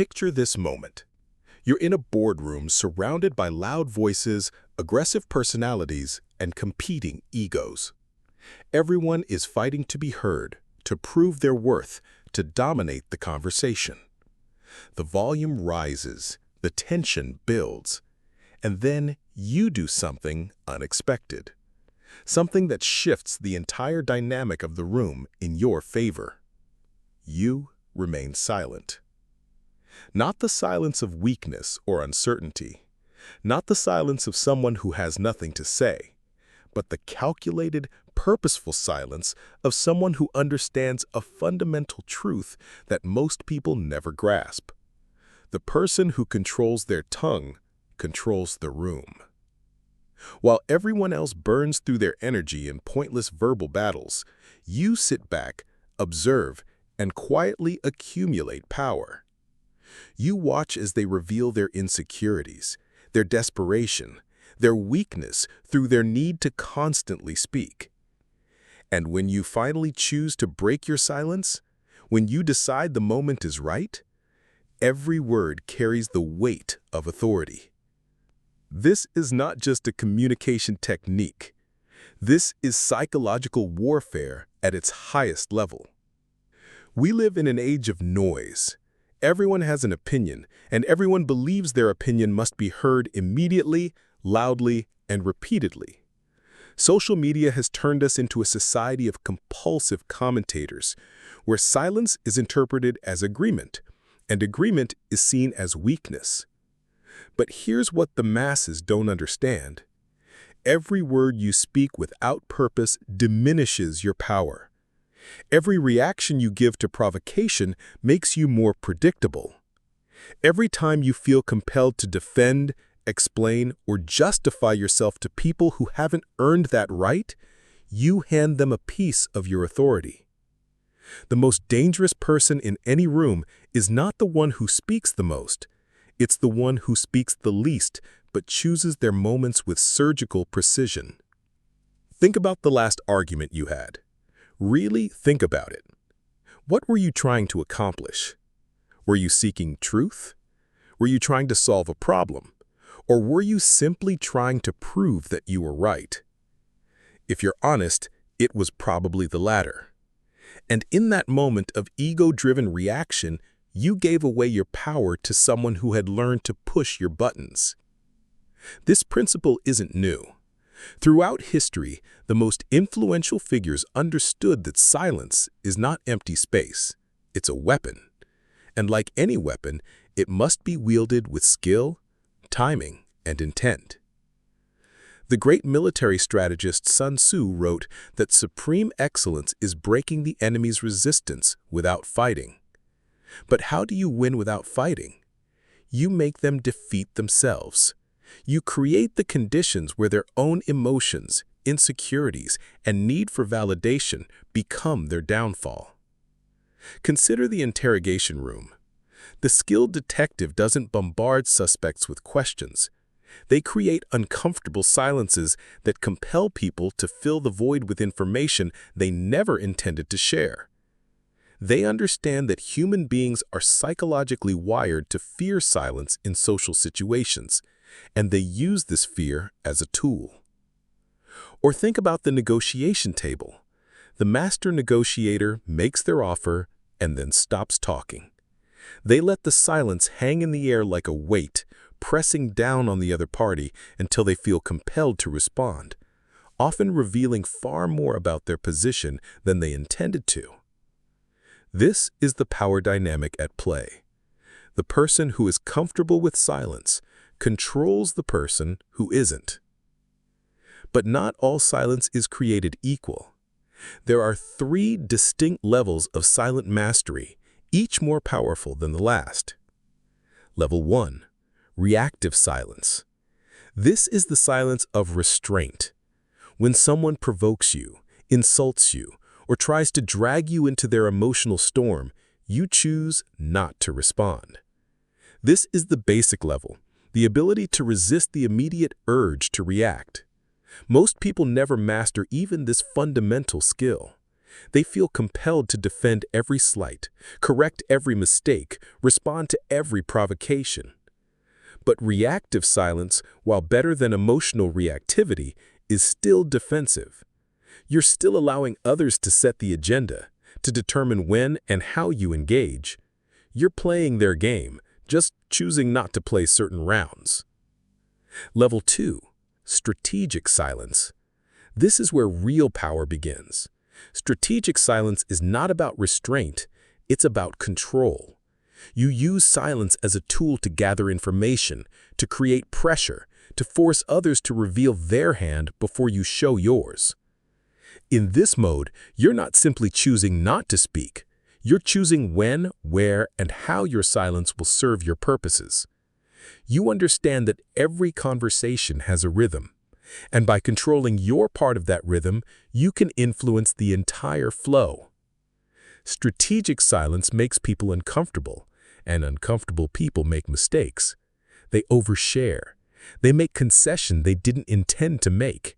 Picture this moment. You're in a boardroom surrounded by loud voices, aggressive personalities, and competing egos. Everyone is fighting to be heard, to prove their worth, to dominate the conversation. The volume rises, the tension builds, and then you do something unexpected. Something that shifts the entire dynamic of the room in your favor. You remain silent. Not the silence of weakness or uncertainty, not the silence of someone who has nothing to say, but the calculated, purposeful silence of someone who understands a fundamental truth that most people never grasp. The person who controls their tongue controls the room. While everyone else burns through their energy in pointless verbal battles, you sit back, observe, and quietly accumulate power. You watch as they reveal their insecurities, their desperation, their weakness through their need to constantly speak. And when you finally choose to break your silence, when you decide the moment is right, every word carries the weight of authority. This is not just a communication technique. This is psychological warfare at its highest level. We live in an age of noise. Everyone has an opinion, and everyone believes their opinion must be heard immediately, loudly, and repeatedly. Social media has turned us into a society of compulsive commentators, where silence is interpreted as agreement, and agreement is seen as weakness. But here's what the masses don't understand. Every word you speak without purpose diminishes your power. Every reaction you give to provocation makes you more predictable. Every time you feel compelled to defend, explain, or justify yourself to people who haven't earned that right, you hand them a piece of your authority. The most dangerous person in any room is not the one who speaks the most. It's the one who speaks the least but chooses their moments with surgical precision. Think about the last argument you had. Really think about it. What were you trying to accomplish? Were you seeking truth? Were you trying to solve a problem? Or were you simply trying to prove that you were right? If you're honest, it was probably the latter. And in that moment of ego-driven reaction, you gave away your power to someone who had learned to push your buttons. This principle isn't new. Throughout history, the most influential figures understood that silence is not empty space. It's a weapon. And like any weapon, it must be wielded with skill, timing, and intent. The great military strategist Sun Tzu wrote that supreme excellence is breaking the enemy's resistance without fighting. But how do you win without fighting? You make them defeat themselves. You create the conditions where their own emotions, insecurities, and need for validation become their downfall. Consider the interrogation room. The skilled detective doesn't bombard suspects with questions. They create uncomfortable silences that compel people to fill the void with information they never intended to share. They understand that human beings are psychologically wired to fear silence in social situations, and they use this fear as a tool. Or think about the negotiation table. The master negotiator makes their offer and then stops talking. They let the silence hang in the air like a weight, pressing down on the other party until they feel compelled to respond, often revealing far more about their position than they intended to. This is the power dynamic at play. The person who is comfortable with silence controls the person who isn't. But not all silence is created equal. There are 3 distinct levels of silent mastery, each more powerful than the last. Level 1. Reactive silence. This is the silence of restraint. When someone provokes you, insults you, or tries to drag you into their emotional storm, you choose not to respond. This is the basic level, the ability to resist the immediate urge to react. Most people never master even this fundamental skill. They feel compelled to defend every slight, correct every mistake, respond to every provocation. But reactive silence, while better than emotional reactivity, is still defensive. You're still allowing others to set the agenda, to determine when and how you engage. You're playing their game, just choosing not to play certain rounds. Level 2. Strategic silence. This is where real power begins. Strategic silence is not about restraint, it's about control. You use silence as a tool to gather information, to create pressure, to force others to reveal their hand before you show yours. In this mode, you're not simply choosing not to speak. You're choosing when, where, and how your silence will serve your purposes. You understand that every conversation has a rhythm, and by controlling your part of that rhythm, you can influence the entire flow. Strategic silence makes people uncomfortable, and uncomfortable people make mistakes. They overshare. They make concessions they didn't intend to make.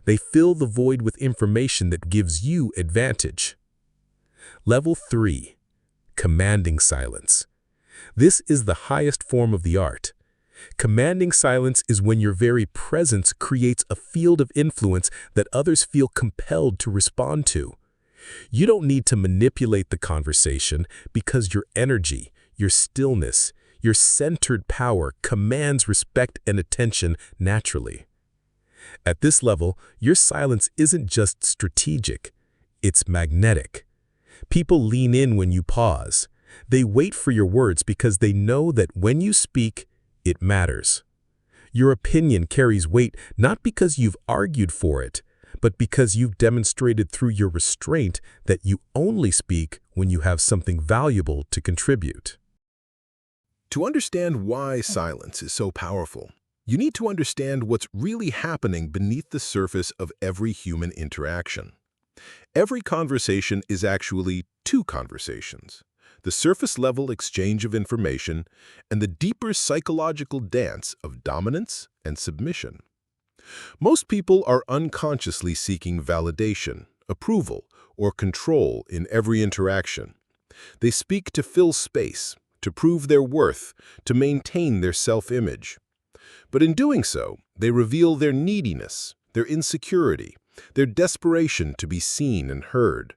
They fill the void with information that gives you advantage. Level 3. Commanding silence. This is the highest form of the art. Commanding silence is when your very presence creates a field of influence that others feel compelled to respond to. You don't need to manipulate the conversation because your energy, your stillness, your centered power commands respect and attention naturally. At this level, your silence isn't just strategic, it's magnetic. People lean in when you pause. They wait for your words because they know that when you speak, it matters. Your opinion carries weight not because you've argued for it, but because you've demonstrated through your restraint that you only speak when you have something valuable to contribute. To understand why silence is so powerful, you need to understand what's really happening beneath the surface of every human interaction. Every conversation is actually two conversations: the surface-level exchange of information and the deeper psychological dance of dominance and submission. Most people are unconsciously seeking validation, approval, or control in every interaction. They speak to fill space, to prove their worth, to maintain their self-image. But in doing so, they reveal their neediness, their insecurity, their desperation to be seen and heard.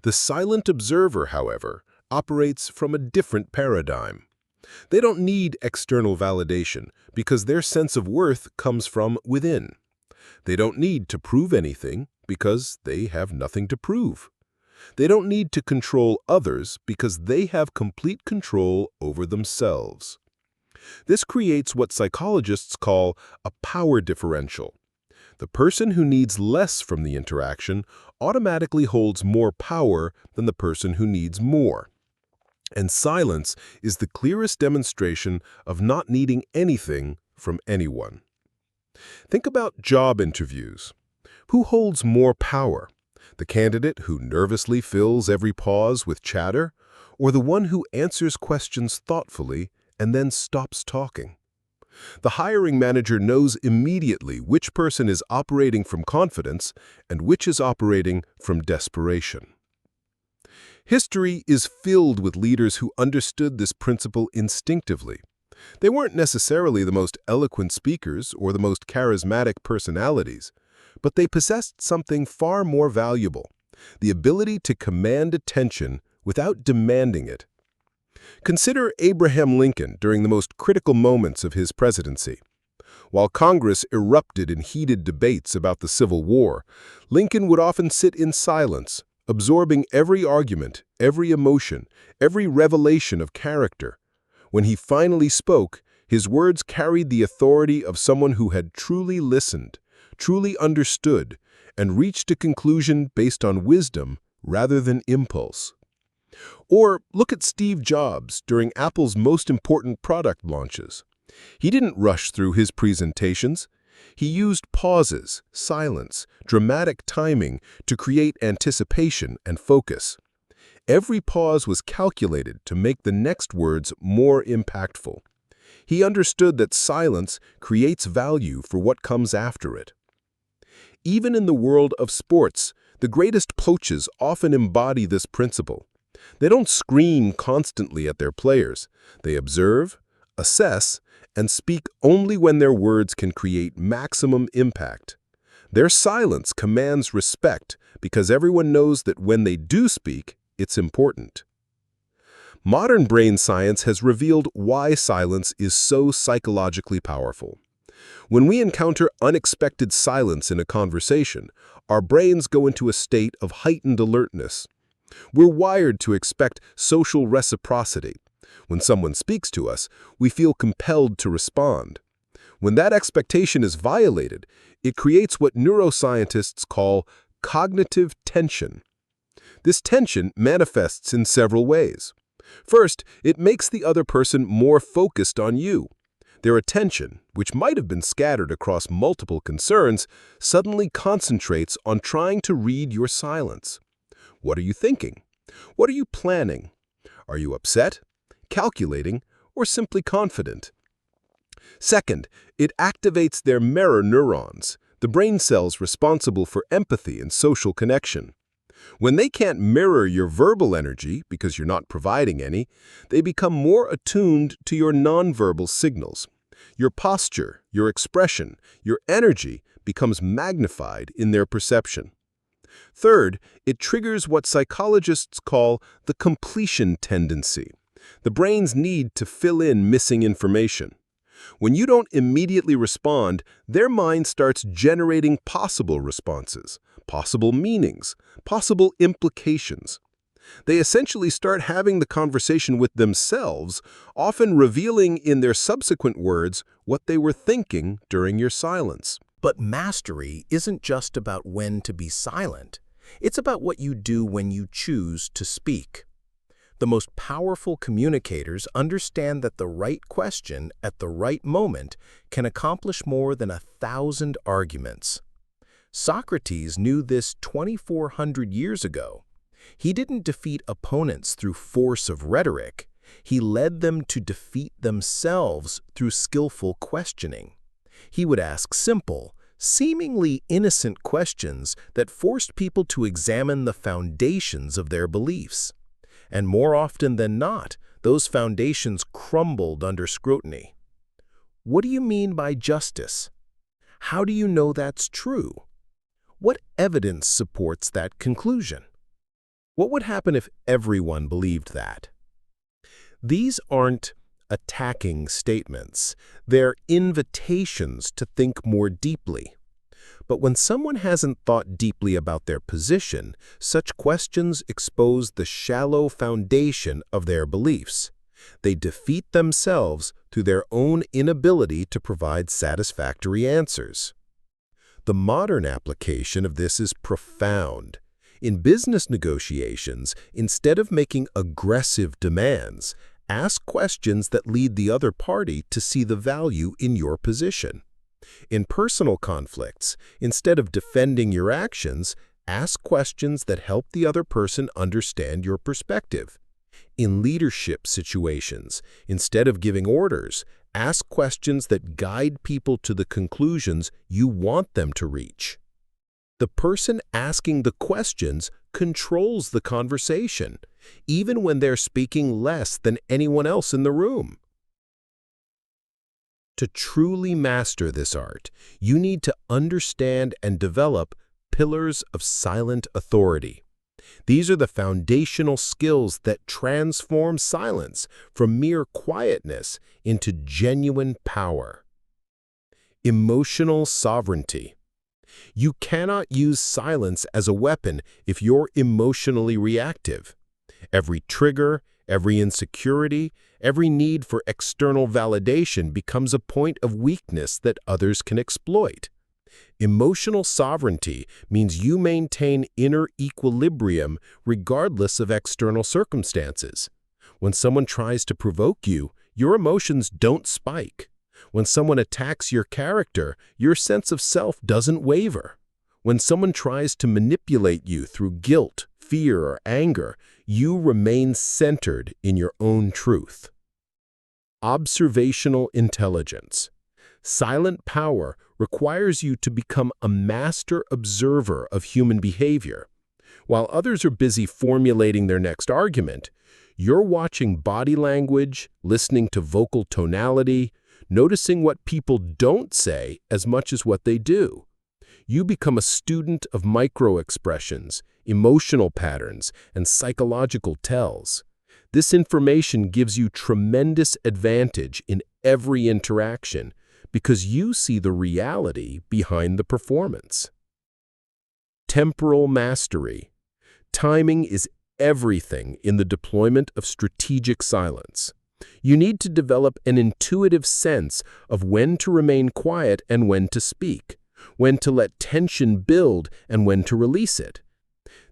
The silent observer, however, operates from a different paradigm. They don't need external validation because their sense of worth comes from within. They don't need to prove anything because they have nothing to prove. They don't need to control others because they have complete control over themselves. This creates what psychologists call a power differential. The person who needs less from the interaction automatically holds more power than the person who needs more. And silence is the clearest demonstration of not needing anything from anyone. Think about job interviews. Who holds more power? The candidate who nervously fills every pause with chatter, or the one who answers questions thoughtfully and then stops talking? The hiring manager knows immediately which person is operating from confidence and which is operating from desperation. History is filled with leaders who understood this principle instinctively. They weren't necessarily the most eloquent speakers or the most charismatic personalities, but they possessed something far more valuable: the ability to command attention without demanding it. Consider Abraham Lincoln during the most critical moments of his presidency. While Congress erupted in heated debates about the Civil War, Lincoln would often sit in silence, absorbing every argument, every emotion, every revelation of character. When he finally spoke, his words carried the authority of someone who had truly listened, truly understood, and reached a conclusion based on wisdom rather than impulse. Or look at Steve Jobs during Apple's most important product launches. He didn't rush through his presentations. He used pauses, silence, dramatic timing to create anticipation and focus. Every pause was calculated to make the next words more impactful. He understood that silence creates value for what comes after it. Even in the world of sports, The greatest coaches often embody this principle. They don't scream constantly at their players. They observe, assess, and speak only when their words can create maximum impact. Their silence commands respect because everyone knows that when they do speak, it's important. Modern brain science has revealed why silence is so psychologically powerful. When we encounter unexpected silence in a conversation, our brains go into a state of heightened alertness. We're wired to expect social reciprocity. When someone speaks to us, we feel compelled to respond. When that expectation is violated, it creates what neuroscientists call cognitive tension. This tension manifests in several ways. First, it makes the other person more focused on you. Their attention, which might have been scattered across multiple concerns, suddenly concentrates on trying to read your silence. What are you thinking? What are you planning? Are you upset, calculating, or simply confident? Second, it activates their mirror neurons, the brain cells responsible for empathy and social connection. When they can't mirror your verbal energy because you're not providing any, they become more attuned to your nonverbal signals. Your posture, your expression, your energy becomes magnified in their perception. Third, it triggers what psychologists call the completion tendency, the brain's need to fill in missing information. When you don't immediately respond, their mind starts generating possible responses, possible meanings, possible implications. They essentially start having the conversation with themselves, often revealing in their subsequent words what they were thinking during your silence. But mastery isn't just about when to be silent. It's about what you do when you choose to speak. The most powerful communicators understand that the right question at the right moment can accomplish more than 1,000 arguments. Socrates knew this 2,400 years ago. He didn't defeat opponents through force of rhetoric. He led them to defeat themselves through skillful questioning. He would ask simple, seemingly innocent questions that forced people to examine the foundations of their beliefs. And more often than not, those foundations crumbled under scrutiny. What do you mean by justice? How do you know that's true? What evidence supports that conclusion? What would happen if everyone believed that? These aren't attacking statements. They're invitations to think more deeply. But when someone hasn't thought deeply about their position, such questions expose the shallow foundation of their beliefs. They defeat themselves through their own inability to provide satisfactory answers. The modern application of this is profound. In business negotiations, instead of making aggressive demands, ask questions that lead the other party to see the value in your position. In personal conflicts, instead of defending your actions, ask questions that help the other person understand your perspective. In leadership situations, instead of giving orders, ask questions that guide people to the conclusions you want them to reach. The person asking the questions controls the conversation, even when they're speaking less than anyone else in the room. To truly master this art, you need to understand and develop pillars of silent authority. These are the foundational skills that transform silence from mere quietness into genuine power. Emotional sovereignty. You cannot use silence as a weapon if you're emotionally reactive. Every trigger, every insecurity, every need for external validation becomes a point of weakness that others can exploit. Emotional sovereignty means you maintain inner equilibrium regardless of external circumstances. When someone tries to provoke you, your emotions don't spike. When someone attacks your character, your sense of self doesn't waver. When someone tries to manipulate you through guilt, fear, or anger, you remain centered in your own truth. Observational intelligence. Silent power requires you to become a master observer of human behavior. While others are busy formulating their next argument, you're watching body language, listening to vocal tonality, noticing what people don't say as much as what they do. You become a student of microexpressions, emotional patterns, and psychological tells. This information gives you tremendous advantage in every interaction because you see the reality behind the performance. Temporal mastery. Timing is everything in the deployment of strategic silence. You need to develop an intuitive sense of when to remain quiet and when to speak, when to let tension build and when to release it.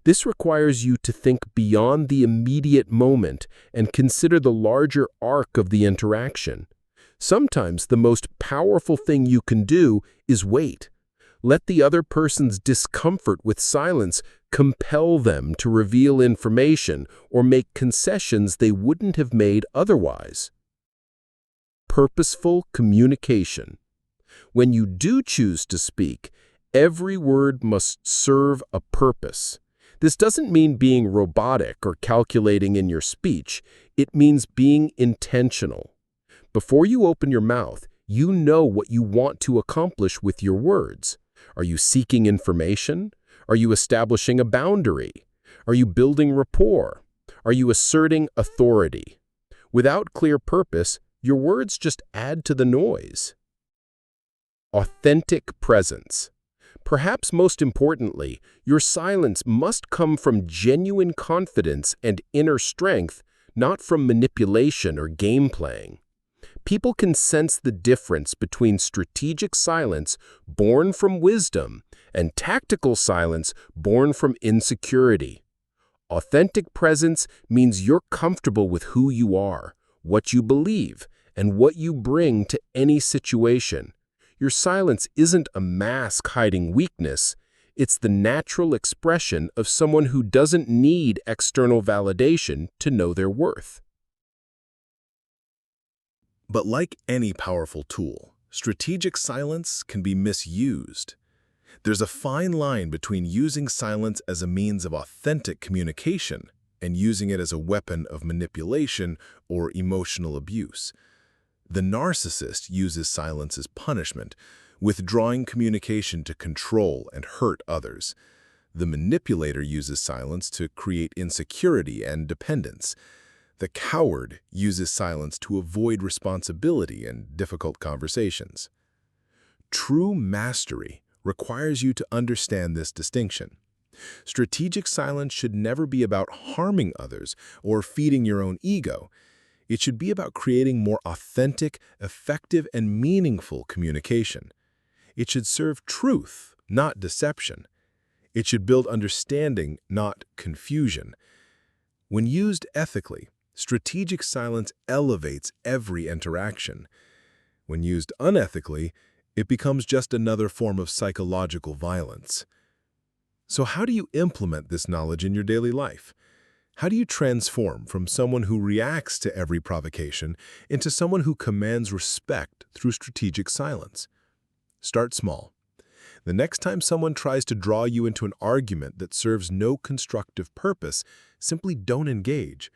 This requires you to think beyond the immediate moment and consider the larger arc of the interaction. Sometimes the most powerful thing you can do is wait. Let the other person's discomfort with silence compel them to reveal information or make concessions they wouldn't have made otherwise. Purposeful communication. When you do choose to speak, every word must serve a purpose. This doesn't mean being robotic or calculating in your speech. It means being intentional. Before you open your mouth, you know what you want to accomplish with your words. Are you seeking information? Are you establishing a boundary? Are you building rapport? Are you asserting authority? Without clear purpose, your words just add to the noise. Authentic presence. Perhaps most importantly, your silence must come from genuine confidence and inner strength, not from manipulation or game playing. People can sense the difference between strategic silence born from wisdom and tactical silence born from insecurity. Authentic presence means you're comfortable with who you are, what you believe, and what you bring to any situation. Your silence isn't a mask hiding weakness. It's the natural expression of someone who doesn't need external validation to know their worth. But like any powerful tool, strategic silence can be misused. There's a fine line between using silence as a means of authentic communication and using it as a weapon of manipulation or emotional abuse. The narcissist uses silence as punishment, withdrawing communication to control and hurt others. The manipulator uses silence to create insecurity and dependence. The coward uses silence to avoid responsibility and difficult conversations. True mastery requires you to understand this distinction. Strategic silence should never be about harming others or feeding your own ego. It should be about creating more authentic, effective, and meaningful communication. It should serve truth, not deception. It should build understanding, not confusion. When used ethically, strategic silence elevates every interaction. When used unethically, it becomes just another form of psychological violence. So how do you implement this knowledge in your daily life? How do you transform from someone who reacts to every provocation into someone who commands respect through strategic silence? Start small. The next time someone tries to draw you into an argument that serves no constructive purpose, simply don't engage.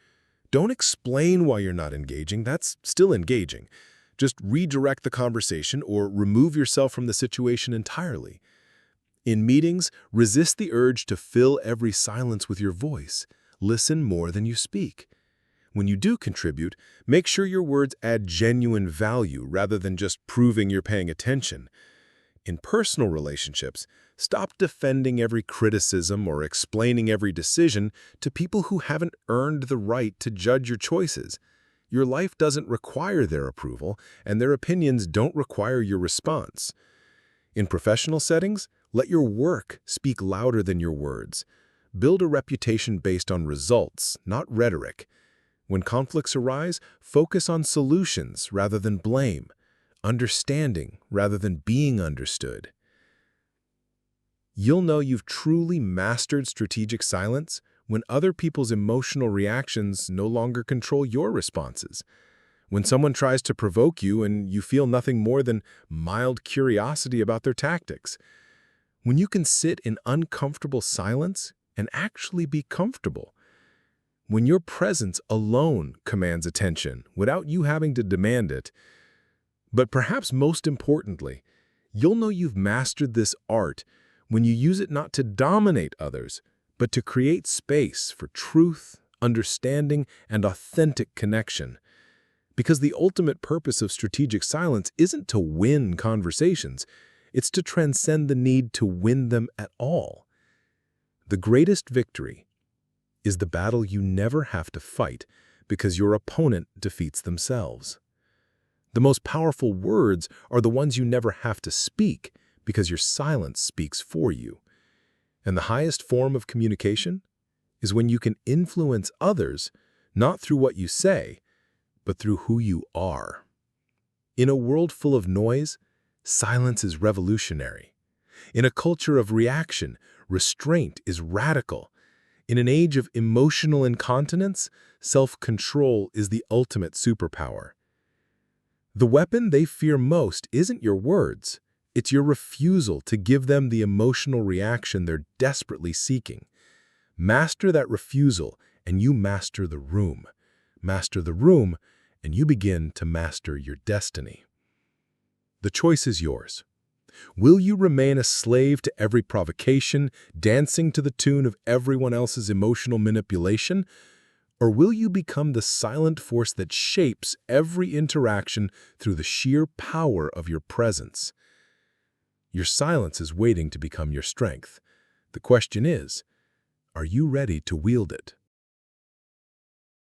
Don't explain why you're not engaging. That's still engaging. Just redirect the conversation or remove yourself from the situation entirely. In meetings, resist the urge to fill every silence with your voice. Listen more than you speak. When you do contribute, make sure your words add genuine value rather than just proving you're paying attention. In personal relationships, stop defending every criticism or explaining every decision to people who haven't earned the right to judge your choices. Your life doesn't require their approval, and their opinions don't require your response. In professional settings, let your work speak louder than your words. Build a reputation based on results, not rhetoric. When conflicts arise, focus on solutions rather than blame, understanding rather than being understood. You'll know you've truly mastered strategic silence when other people's emotional reactions no longer control your responses. When someone tries to provoke you and you feel nothing more than mild curiosity about their tactics. When you can sit in uncomfortable silence, and actually be comfortable. When your presence alone commands attention without you having to demand it. But perhaps most importantly, you'll know you've mastered this art when you use it not to dominate others, but to create space for truth, understanding, and authentic connection. Because the ultimate purpose of strategic silence isn't to win conversations, it's to transcend the need to win them at all. The greatest victory is the battle you never have to fight because your opponent defeats themselves. The most powerful words are the ones you never have to speak because your silence speaks for you. And the highest form of communication is when you can influence others not through what you say, but through who you are. In a world full of noise, silence is revolutionary. In a culture of reaction, restraint is radical. In an age of emotional incontinence, self-control is the ultimate superpower. The weapon they fear most isn't your words. It's your refusal to give them the emotional reaction they're desperately seeking. Master that refusal, and you master the room. Master the room, and you begin to master your destiny. The choice is yours. Will you remain a slave to every provocation, dancing to the tune of everyone else's emotional manipulation? Or will you become the silent force that shapes every interaction through the sheer power of your presence? Your silence is waiting to become your strength. The question is, are you ready to wield it?